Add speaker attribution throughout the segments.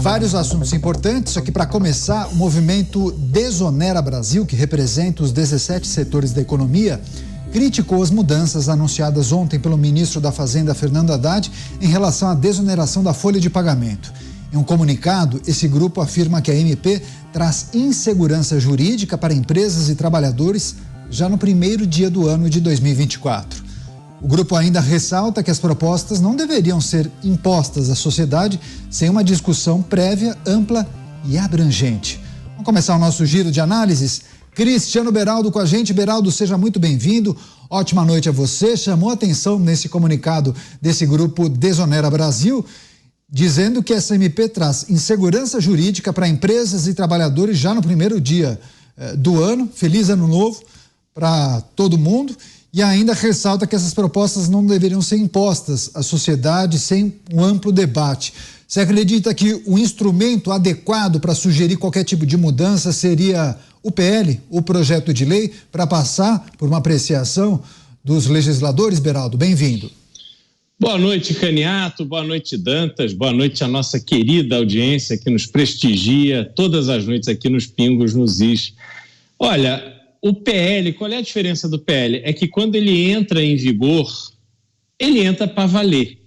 Speaker 1: Vários assuntos importantes, só que para começar, o movimento Desonera Brasil, que representa os 17 setores da economia, criticou as mudanças anunciadas ontem pelo ministro da Fazenda, Fernando Haddad, em relação à desoneração da folha de pagamento. Em um comunicado, esse grupo afirma que a MP traz insegurança jurídica para empresas e trabalhadores já no primeiro dia do ano de 2024. O grupo ainda ressalta que as propostas não deveriam ser impostas à sociedade sem uma discussão prévia, ampla e abrangente. Vamos começar o nosso giro de análises? Cristiano Beraldo com a gente. Beraldo, seja muito bem-vindo. Ótima noite a você. Chamou a atenção nesse comunicado desse grupo Desonera Brasil, dizendo que essa MP traz insegurança jurídica para empresas e trabalhadores já no primeiro dia do ano. Feliz Ano Novo para todo mundo. E ainda ressalta que essas propostas não deveriam ser impostas à sociedade sem um amplo debate. Você acredita que o instrumento adequado para sugerir qualquer tipo de mudança seria o PL, o projeto de lei, para passar por uma apreciação dos legisladores? Beraldo, bem-vindo.
Speaker 2: Boa noite, Caniato, boa noite, Dantas, boa noite à nossa querida audiência que nos prestigia todas as noites aqui nos Pingos, nos Is. Olha, o PL, qual é a diferença do PL? É que quando ele entra em vigor, ele entra para valer.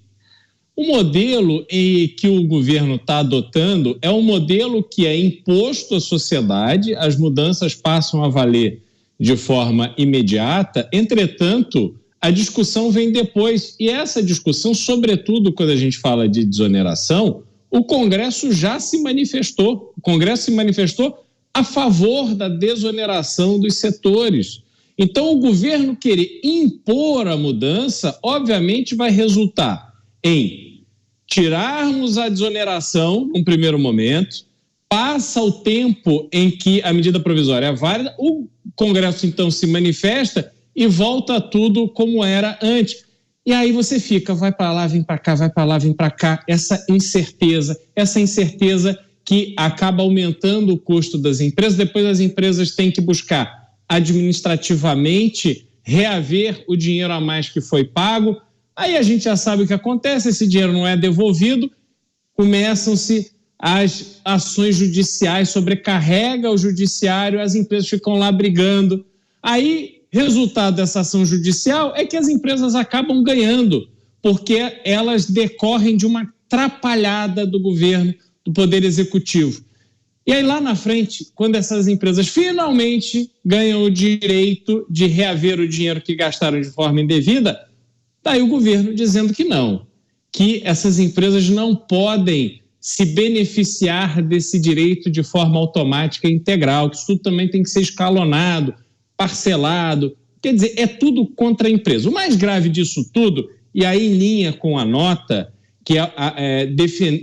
Speaker 2: O modelo que o governo está adotando é um modelo que é imposto à sociedade, as mudanças passam a valer de forma imediata, entretanto, a discussão vem depois. E essa discussão, sobretudo quando a gente fala de desoneração, o Congresso já se manifestou. O Congresso se manifestou a favor da desoneração dos setores. Então, o governo querer impor a mudança, obviamente, vai resultar em tirarmos a desoneração num primeiro momento, passa o tempo em que a medida provisória é válida, o Congresso, então, se manifesta e volta tudo como era antes. E aí você fica, vai para lá, vem para cá, vai para lá, vem para cá, essa incerteza que acaba aumentando o custo das empresas. Depois as empresas têm que buscar administrativamente reaver o dinheiro a mais que foi pago. Aí a gente já sabe o que acontece, esse dinheiro não é devolvido, começam-se as ações judiciais, sobrecarrega o judiciário, as empresas ficam lá brigando. Aí, resultado dessa ação judicial é que as empresas acabam ganhando, porque elas decorrem de uma atrapalhada do governo, do Poder Executivo. E aí lá na frente, quando essas empresas finalmente ganham o direito de reaver o dinheiro que gastaram de forma indevida, daí o governo dizendo que não, que essas empresas não podem se beneficiar desse direito de forma automática e integral, que isso tudo também tem que ser escalonado, parcelado. Quer dizer, é tudo contra a empresa. O mais grave disso tudo, e aí em linha com a nota, que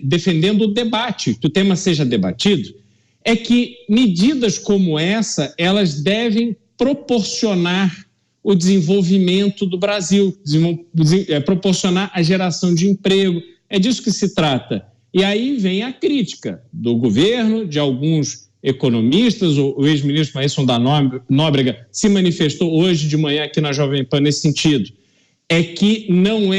Speaker 2: defendendo o debate, que o tema seja debatido, é que medidas como essa, elas devem proporcionar o desenvolvimento do Brasil, proporcionar a geração de emprego, é disso que se trata. E aí vem a crítica do governo, de alguns economistas, o ex-ministro Maílson da Nóbrega se manifestou hoje de manhã aqui na Jovem Pan nesse sentido, é que não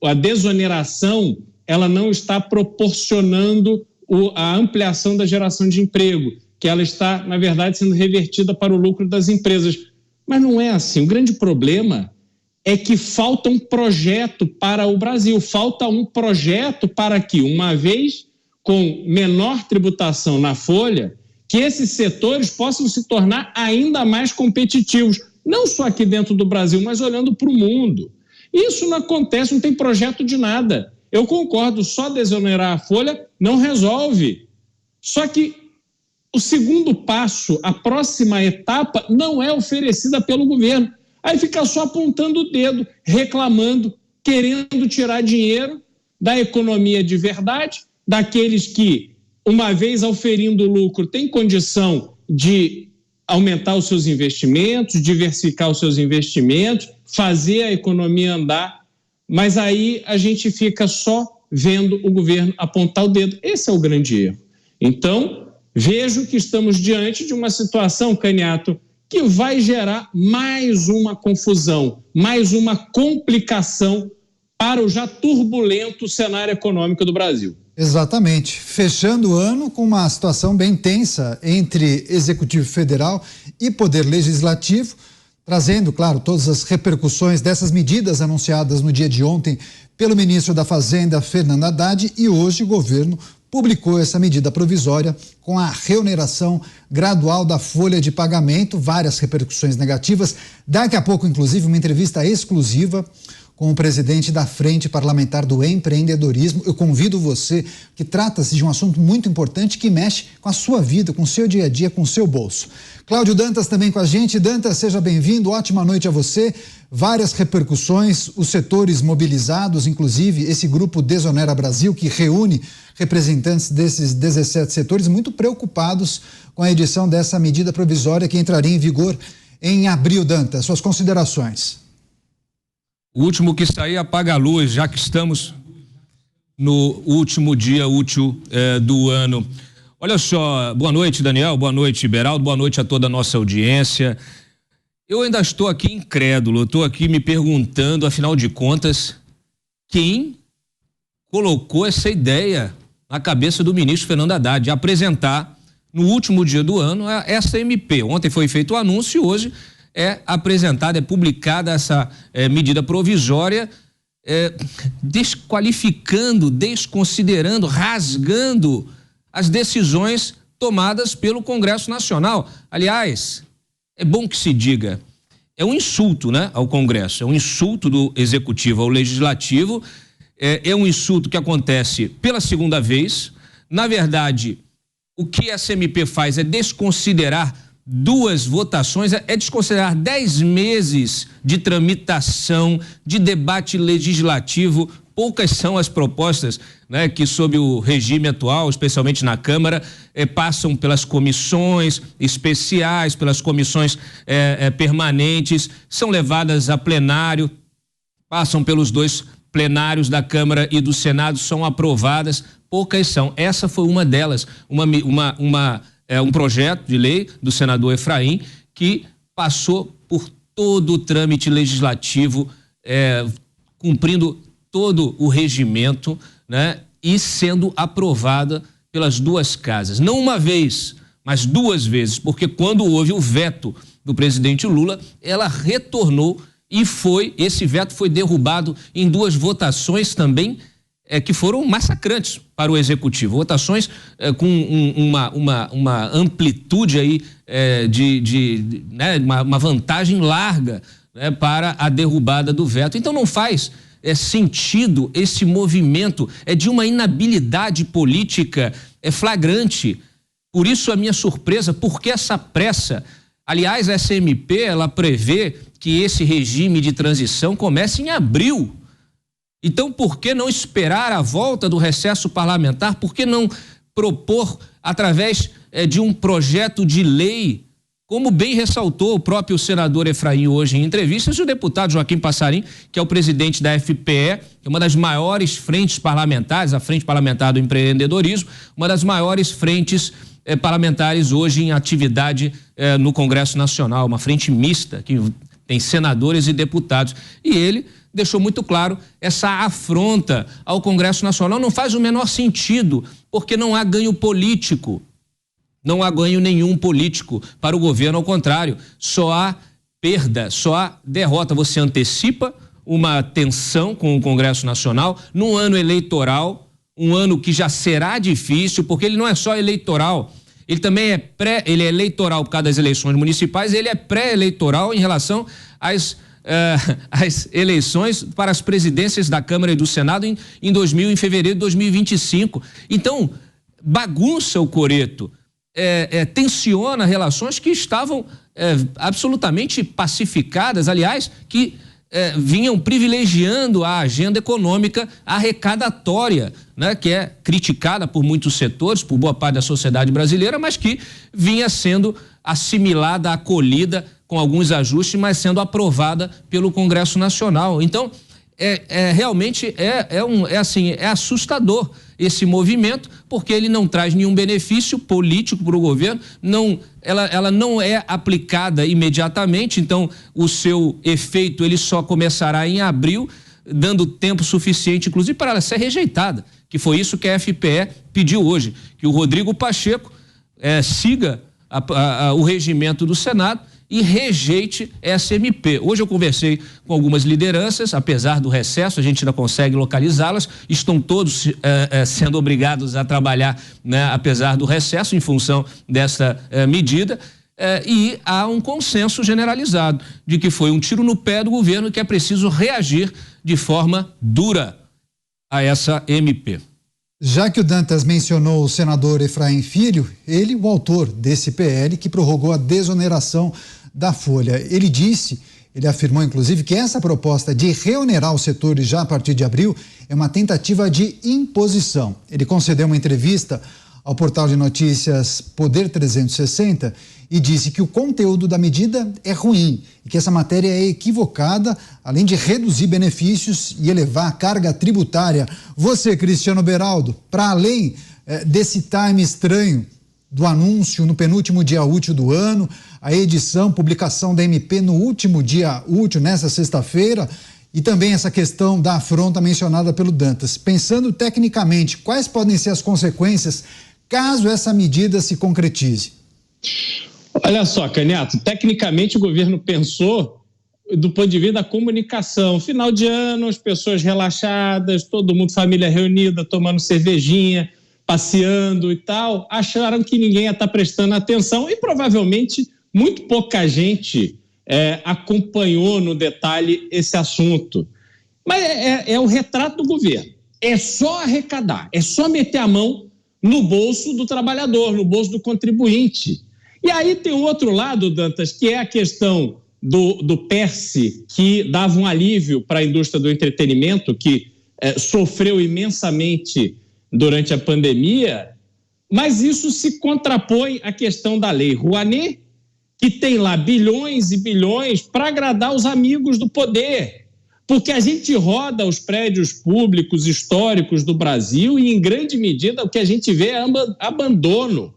Speaker 2: a desoneração, ela não está proporcionando a ampliação da geração de emprego, que ela está, na verdade, sendo revertida para o lucro das empresas. Mas não é assim. O grande problema é que falta um projeto para o Brasil, falta um projeto para que, uma vez com menor tributação na folha, que esses setores possam se tornar ainda mais competitivos, não só aqui dentro do Brasil, mas olhando para o mundo. Isso não acontece, não tem projeto de nada. Eu concordo, só desonerar a folha não resolve. Só que o segundo passo, a próxima etapa, não é oferecida pelo governo. Aí fica só apontando o dedo, reclamando, querendo tirar dinheiro da economia de verdade, daqueles que, uma vez auferindo lucro, têm condição de aumentar os seus investimentos, diversificar os seus investimentos, fazer a economia andar, mas aí a gente fica só vendo o governo apontar o dedo. Esse é o grande erro. Então, vejo que estamos diante de uma situação, Caniato, que vai gerar mais uma confusão, mais uma complicação para o já turbulento cenário econômico do Brasil.
Speaker 1: Exatamente. Fechando o ano com uma situação bem tensa entre Executivo Federal e Poder Legislativo, trazendo, claro, todas as repercussões dessas medidas anunciadas no dia de ontem pelo ministro da Fazenda, Fernando Haddad, e hoje o governo publicou essa medida provisória com a reoneração gradual da folha de pagamento, várias repercussões negativas. Daqui a pouco, inclusive, uma entrevista exclusiva com o presidente da Frente Parlamentar do Empreendedorismo. Eu convido você, que trata-se de um assunto muito importante que mexe com a sua vida, com o seu dia a dia, com o seu bolso. Cláudio Dantas também com a gente. Dantas, seja bem-vindo, ótima noite a você. Várias repercussões, os setores mobilizados, inclusive esse grupo Desonera Brasil, que reúne representantes desses 17 setores, muito preocupados com a edição dessa medida provisória que entraria em vigor em abril. Dantas, suas considerações.
Speaker 3: O último que sair apaga a luz, já que estamos no último dia útil do ano. Olha só, boa noite, Daniel, boa noite, Beraldo, boa noite a toda a nossa audiência. Eu ainda estou aqui incrédulo, estou aqui me perguntando, afinal de contas, quem colocou essa ideia na cabeça do ministro Fernando Haddad de apresentar no último dia do ano essa MP. Ontem foi feito o anúncio e hoje é apresentada, é publicada essa medida provisória, desqualificando, desconsiderando, rasgando as decisões tomadas pelo Congresso Nacional. Aliás, é bom que se diga, é um insulto, né, ao Congresso, é um insulto do Executivo ao Legislativo, é um insulto que acontece pela segunda vez. Na verdade, o que essa MP faz é desconsiderar duas votações, é desconsiderar 10 meses de tramitação, de debate legislativo. Poucas são as propostas, né, que sob o regime atual, especialmente na Câmara, passam pelas comissões especiais, pelas comissões permanentes, são levadas a plenário, passam pelos dois plenários da Câmara e do Senado, são aprovadas. Poucas são. Essa foi uma delas, um projeto de lei do senador Efraim que passou por todo o trâmite legislativo, cumprindo todo o regimento, né, e sendo aprovada pelas duas casas. Não uma vez, mas duas vezes, porque quando houve o veto do presidente Lula, ela retornou e esse veto foi derrubado em duas votações também que foram massacrantes para o Executivo. Votações com uma amplitude aí né, uma vantagem larga, né, para a derrubada do veto. Então não faz sentido esse movimento, de uma inabilidade política flagrante. Por isso a minha surpresa, por que essa pressa? Aliás, essa MP, ela prevê que esse regime de transição comece em abril. Então, por que não esperar a volta do recesso parlamentar? Por que não propor, através de um projeto de lei, como bem ressaltou o próprio senador Efraim hoje em entrevistas, e o deputado Joaquim Passarim, que é o presidente da FPE, que é uma das maiores frentes parlamentares, a Frente Parlamentar do Empreendedorismo, uma das maiores frentes parlamentares hoje em atividade no Congresso Nacional, uma frente mista, que tem senadores e deputados. E ele deixou muito claro essa afronta ao Congresso Nacional. Não faz o menor sentido, porque não há ganho político. Não há ganho nenhum político para o governo, ao contrário, só há perda, só há derrota. Você antecipa uma tensão com o Congresso Nacional num ano eleitoral, um ano que já será difícil, porque ele não é só eleitoral, ele também ele é eleitoral por causa das eleições municipais, ele é pré-eleitoral em relação às eleições para as presidências da Câmara e do Senado em fevereiro de 2025. Então, bagunça o coreto, tensiona relações que estavam absolutamente pacificadas, aliás, que vinham privilegiando a agenda econômica arrecadatória, né, que é criticada por muitos setores, por boa parte da sociedade brasileira, mas que vinha sendo assimilada, acolhida com alguns ajustes, mas sendo aprovada pelo Congresso Nacional. Então, realmente é assustador esse movimento, porque ele não traz nenhum benefício político para o governo, ela não é aplicada imediatamente, então o seu efeito ele só começará em abril, dando tempo suficiente, inclusive, para ela ser rejeitada, que foi isso que a FPE pediu hoje, que o Rodrigo Pacheco siga o regimento do Senado e rejeite essa MP. Hoje eu conversei com algumas lideranças, apesar do recesso, a gente ainda consegue localizá-las, estão todos sendo obrigados a trabalhar, né, apesar do recesso, em função dessa medida, e há um consenso generalizado de que foi um tiro no pé do governo e que é preciso reagir de forma dura a essa MP.
Speaker 1: Já que o Dantas mencionou o senador Efraim Filho, ele, o autor desse PL que prorrogou a desoneração da folha. Ele afirmou, inclusive, que essa proposta de reonerar os setores já a partir de abril é uma tentativa de imposição. Ele concedeu uma entrevista ao portal de notícias Poder 360 e disse que o conteúdo da medida é ruim e que essa matéria é equivocada, além de reduzir benefícios e elevar a carga tributária. Você, Cristiano Beraldo, para além desse time estranho do anúncio no penúltimo dia útil do ano, a edição, publicação da MP no último dia útil, nessa sexta-feira, e também essa questão da afronta mencionada pelo Dantas. Pensando tecnicamente, quais podem ser as consequências caso essa medida se concretize?
Speaker 2: Olha só, Caniato, tecnicamente o governo pensou do ponto de vista da comunicação. Final de ano, as pessoas relaxadas, todo mundo, família reunida, tomando cervejinha, passeando e tal, acharam que ninguém ia estar prestando atenção e provavelmente muito pouca gente acompanhou no detalhe esse assunto. Mas é o retrato do governo. É só arrecadar, é só meter a mão no bolso do trabalhador, no bolso do contribuinte. E aí tem o outro lado, Dantas, que é a questão do PERSE, que dava um alívio para a indústria do entretenimento, que sofreu imensamente durante a pandemia, mas isso se contrapõe à questão da Lei Rouanet, que tem lá bilhões e bilhões para agradar os amigos do poder. Porque a gente roda os prédios públicos históricos do Brasil e, em grande medida, o que a gente vê é abandono.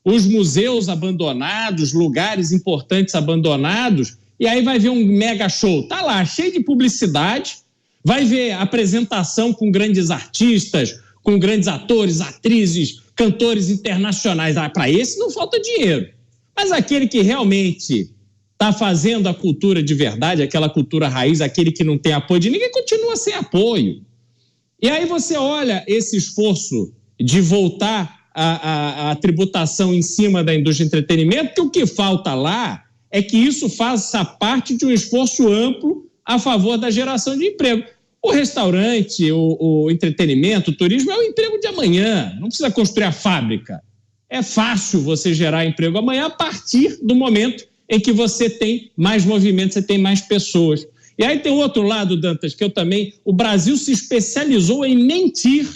Speaker 2: Os museus abandonados, lugares importantes abandonados, e aí vai ver um mega show. Tá lá, cheio de publicidade, vai ver apresentação com grandes artistas, com grandes atores, atrizes, cantores internacionais. Para esse não falta dinheiro. Mas aquele que realmente está fazendo a cultura de verdade, aquela cultura raiz, aquele que não tem apoio de ninguém, continua sem apoio. E aí você olha esse esforço de voltar a tributação em cima da indústria de entretenimento, que o que falta lá é que isso faça parte de um esforço amplo a favor da geração de emprego. O restaurante, o entretenimento, o turismo é o emprego de amanhã, não precisa construir a fábrica. É fácil você gerar emprego amanhã a partir do momento em que você tem mais movimento, você tem mais pessoas. E aí tem o outro lado, Dantas, que o Brasil se especializou em mentir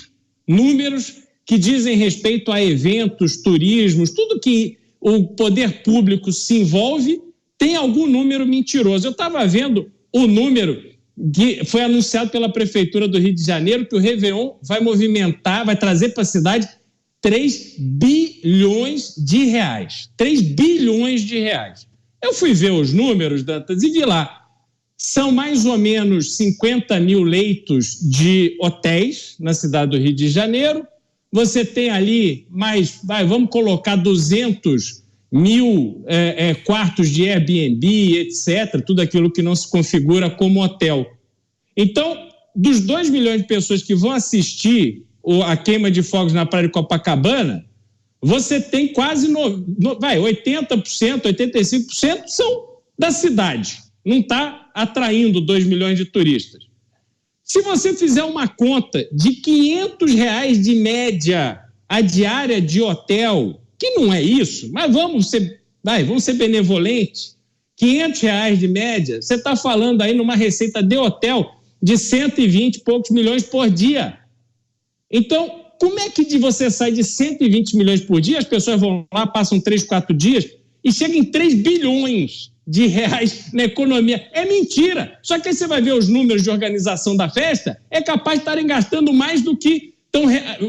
Speaker 2: números que dizem respeito a eventos, turismos, tudo que o poder público se envolve, tem algum número mentiroso. Eu estava vendo o número que foi anunciado pela Prefeitura do Rio de Janeiro, que o Réveillon vai trazer para a cidade 3 bilhões de reais. 3 bilhões de reais. Eu fui ver os números, Dantas, e vi lá. São mais ou menos 50 mil leitos de hotéis na cidade do Rio de Janeiro. Você tem ali vamos colocar 200 mil quartos de Airbnb, etc., tudo aquilo que não se configura como hotel. Então, dos 2 milhões de pessoas que vão assistir a queima de fogos na praia de Copacabana, você tem quase 80%, 85% são da cidade. Não está atraindo 2 milhões de turistas. Se você fizer uma conta de R$500 de média a diária de hotel, que não é isso, mas vamos ser benevolentes, R$500 de média, você está falando aí numa receita de hotel de 120 e poucos milhões por dia. Então, como é que você sai de 120 milhões por dia, as pessoas vão lá, passam 3, 4 dias e chegam em 3 bilhões de reais na economia? É mentira. Só que aí você vai ver os números de organização da festa, é capaz de estarem gastando mais do que estão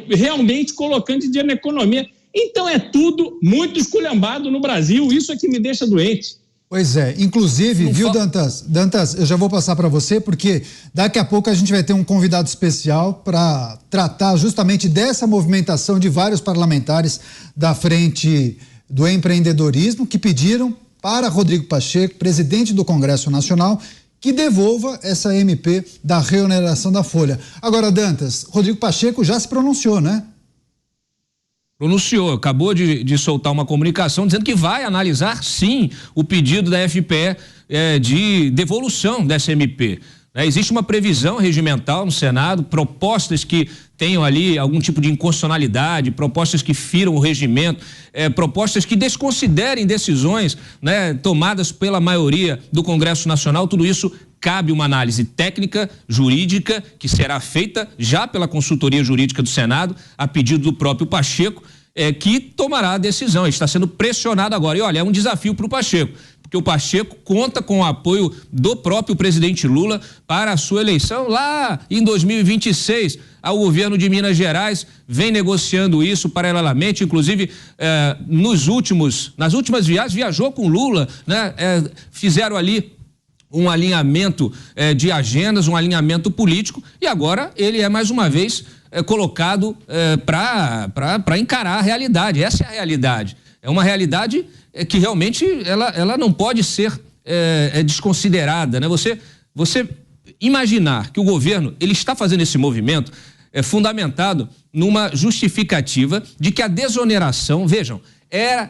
Speaker 2: realmente colocando de dinheiro na economia. Então é tudo muito esculhambado no Brasil, isso é que me deixa doente.
Speaker 1: Pois é, inclusive, viu, Dantas? Dantas, eu já vou passar para você, porque daqui a pouco a gente vai ter um convidado especial para tratar justamente dessa movimentação de vários parlamentares da Frente do Empreendedorismo que pediram para Rodrigo Pacheco, presidente do Congresso Nacional, que devolva essa MP da reoneração da folha. Agora, Dantas, Rodrigo Pacheco já se pronunciou, né?
Speaker 3: Pronunciou, acabou de soltar uma comunicação dizendo que vai analisar sim o pedido da FPE de devolução dessa MP. Existe uma previsão regimental no Senado, propostas que tenham ali algum tipo de inconstitucionalidade, propostas que firam o regimento, propostas que desconsiderem decisões, né, tomadas pela maioria do Congresso Nacional. Tudo isso cabe uma análise técnica, jurídica, que será feita já pela consultoria jurídica do Senado, a pedido do próprio Pacheco, que tomará a decisão. Ele está sendo pressionado agora. E olha, é um desafio para o Pacheco, porque o Pacheco conta com o apoio do próprio presidente Lula para a sua eleição lá em 2026. O governo de Minas Gerais vem negociando isso paralelamente, inclusive nas últimas viagens viajou com Lula, né? Fizeram ali um alinhamento de agendas, um alinhamento político, e agora ele é mais uma vez colocado para encarar a realidade. Essa é a realidade. É uma realidade que realmente ela não pode ser desconsiderada, né? Você imaginar que o governo ele está fazendo esse movimento fundamentado numa justificativa de que a desoneração, vejam,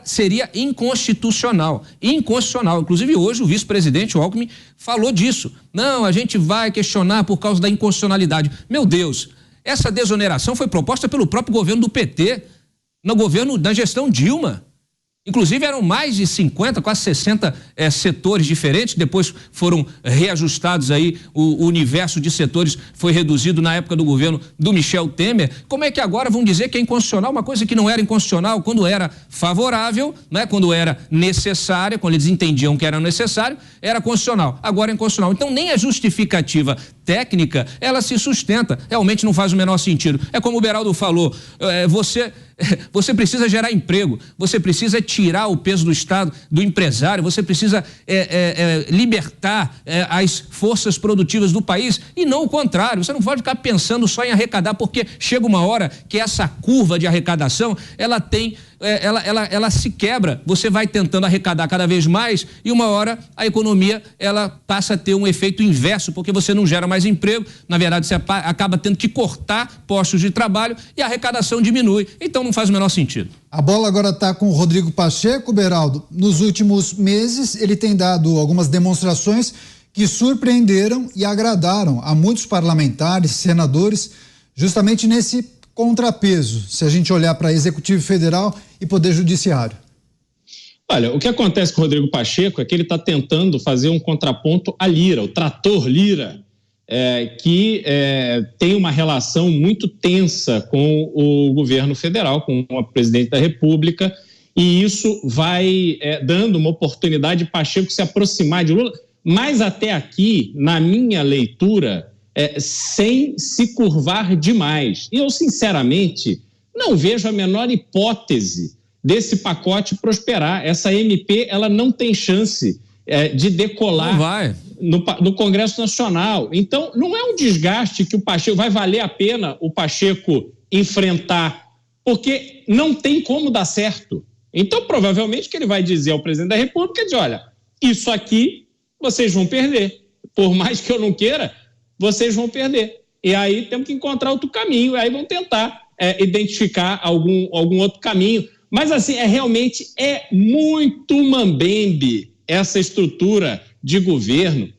Speaker 3: seria inconstitucional. Inclusive hoje o vice-presidente Alckmin falou disso. Não, a gente vai questionar por causa da inconstitucionalidade. Meu Deus, essa desoneração foi proposta pelo próprio governo do PT, na gestão Dilma. Inclusive eram mais de 50, quase 60 setores diferentes, que depois foram reajustados aí, o universo de setores foi reduzido na época do governo do Michel Temer. Como é que agora vão dizer que é inconstitucional uma coisa que não era inconstitucional quando era favorável, né? Quando era necessária, quando eles entendiam que era necessário, era constitucional. Agora é inconstitucional. Então nem a justificativa técnica, ela se sustenta. Realmente não faz o menor sentido. É como o Beraldo falou, você precisa gerar emprego, você precisa tirar o peso do Estado, do empresário, você precisa libertar as forças produtivas do país e não o contrário. Você não pode ficar pensando só em arrecadar, porque chega uma hora que essa curva de arrecadação, ela se quebra. Você vai tentando arrecadar cada vez mais e uma hora a economia ela passa a ter um efeito inverso, porque você não gera mais emprego, na verdade você acaba tendo que cortar postos de trabalho e a arrecadação diminui. Então não faz o menor sentido.
Speaker 1: A bola agora está com o Rodrigo Pacheco, Beraldo. Nos últimos meses ele tem dado algumas demonstrações que surpreenderam e agradaram a muitos parlamentares, senadores, justamente nesse contrapeso, se a gente olhar para Executivo Federal e Poder Judiciário.
Speaker 2: Olha, o que acontece com o Rodrigo Pacheco é que ele está tentando fazer um contraponto à Lira, o trator Lira, que tem uma relação muito tensa com o governo federal, com o presidente da República, e isso vai dando uma oportunidade de Pacheco se aproximar de Lula, mas até aqui, na minha leitura, sem se curvar demais. E eu, sinceramente, não vejo a menor hipótese desse pacote prosperar. Essa MP, ela não tem chance de decolar no Congresso Nacional. Então, não é um desgaste que o Pacheco... Vai valer a pena o Pacheco enfrentar, porque não tem como dar certo. Então, provavelmente, que ele vai dizer ao presidente da República, olha, isso aqui vocês vão perder. Por mais que eu não queira, vocês vão perder. E aí temos que encontrar outro caminho, e aí vão tentar identificar algum outro caminho. Mas, assim, realmente muito mambembe essa estrutura de governo.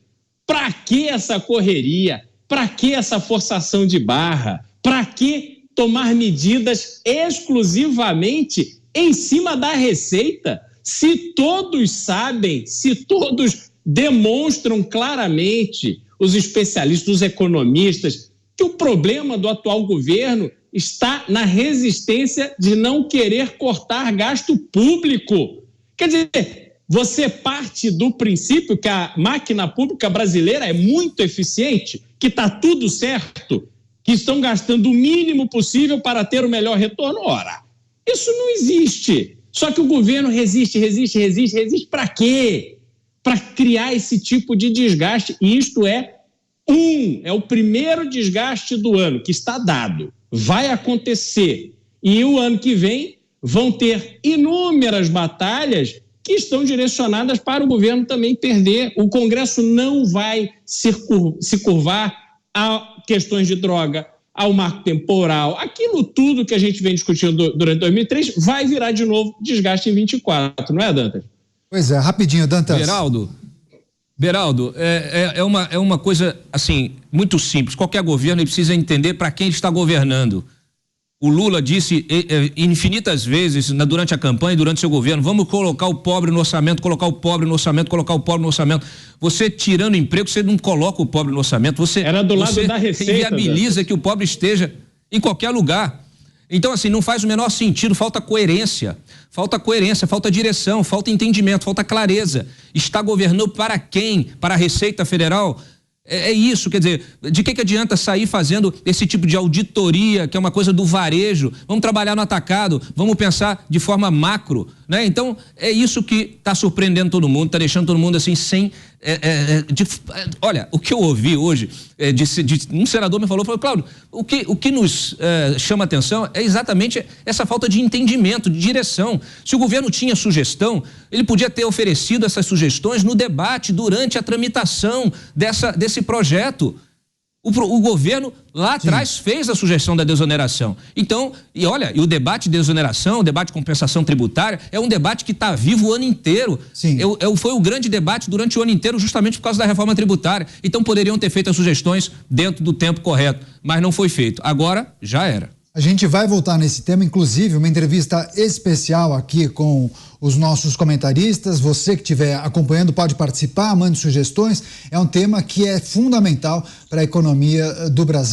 Speaker 2: Para que essa correria? Para que essa forçação de barra? Para que tomar medidas exclusivamente em cima da receita? Se todos sabem, se todos demonstram claramente, os especialistas, os economistas, que o problema do atual governo está na resistência de não querer cortar gasto público. Quer dizer, você parte do princípio que a máquina pública brasileira é muito eficiente, que está tudo certo, que estão gastando o mínimo possível para ter o melhor retorno. Ora, isso não existe. Só que o governo resiste para quê? para criar esse tipo de desgaste, e isto é o primeiro desgaste do ano, que está dado, vai acontecer, e o ano que vem vão ter inúmeras batalhas que estão direcionadas para o governo também perder. O Congresso não vai se curvar a questões de droga, ao marco temporal, aquilo tudo que a gente vem discutindo durante 2003 vai virar de novo desgaste em 24, não é, Dantas?
Speaker 1: Pois é, rapidinho, Dantas.
Speaker 3: Beraldo, é uma coisa, assim, muito simples. Qualquer governo precisa entender para quem ele está governando. O Lula disse infinitas vezes durante a campanha e durante seu governo: vamos colocar o pobre no orçamento, colocar o pobre no orçamento, colocar o pobre no orçamento. Você tirando emprego, você não coloca o pobre no orçamento. Era do lado da receita. Você inviabiliza que o pobre esteja em qualquer lugar. Então, assim, não faz o menor sentido, falta coerência, falta direção, falta entendimento, falta clareza. Está governando para quem? Para a Receita Federal? É isso, quer dizer, de que adianta sair fazendo esse tipo de auditoria, que é uma coisa do varejo? Vamos trabalhar no atacado, vamos pensar de forma macro, né? Então, é isso que está surpreendendo todo mundo, está deixando todo mundo assim sem... olha, o que eu ouvi hoje, um senador me falou, Cláudio, o que nos chama atenção é exatamente essa falta de entendimento, de direção. Se o governo tinha sugestão, ele podia ter oferecido essas sugestões no debate, durante a tramitação desse projeto. O governo lá atrás fez a sugestão da desoneração. Então, e o debate de desoneração, o debate de compensação tributária, é um debate que está vivo o ano inteiro.
Speaker 1: Sim.
Speaker 3: Foi o grande debate durante o ano inteiro, justamente por causa da reforma tributária. Então, poderiam ter feito as sugestões dentro do tempo correto, mas não foi feito. Agora, já era.
Speaker 1: A gente vai voltar nesse tema, inclusive uma entrevista especial aqui com os nossos comentaristas. Você que estiver acompanhando pode participar, mande sugestões. É um tema que é fundamental para a economia do Brasil.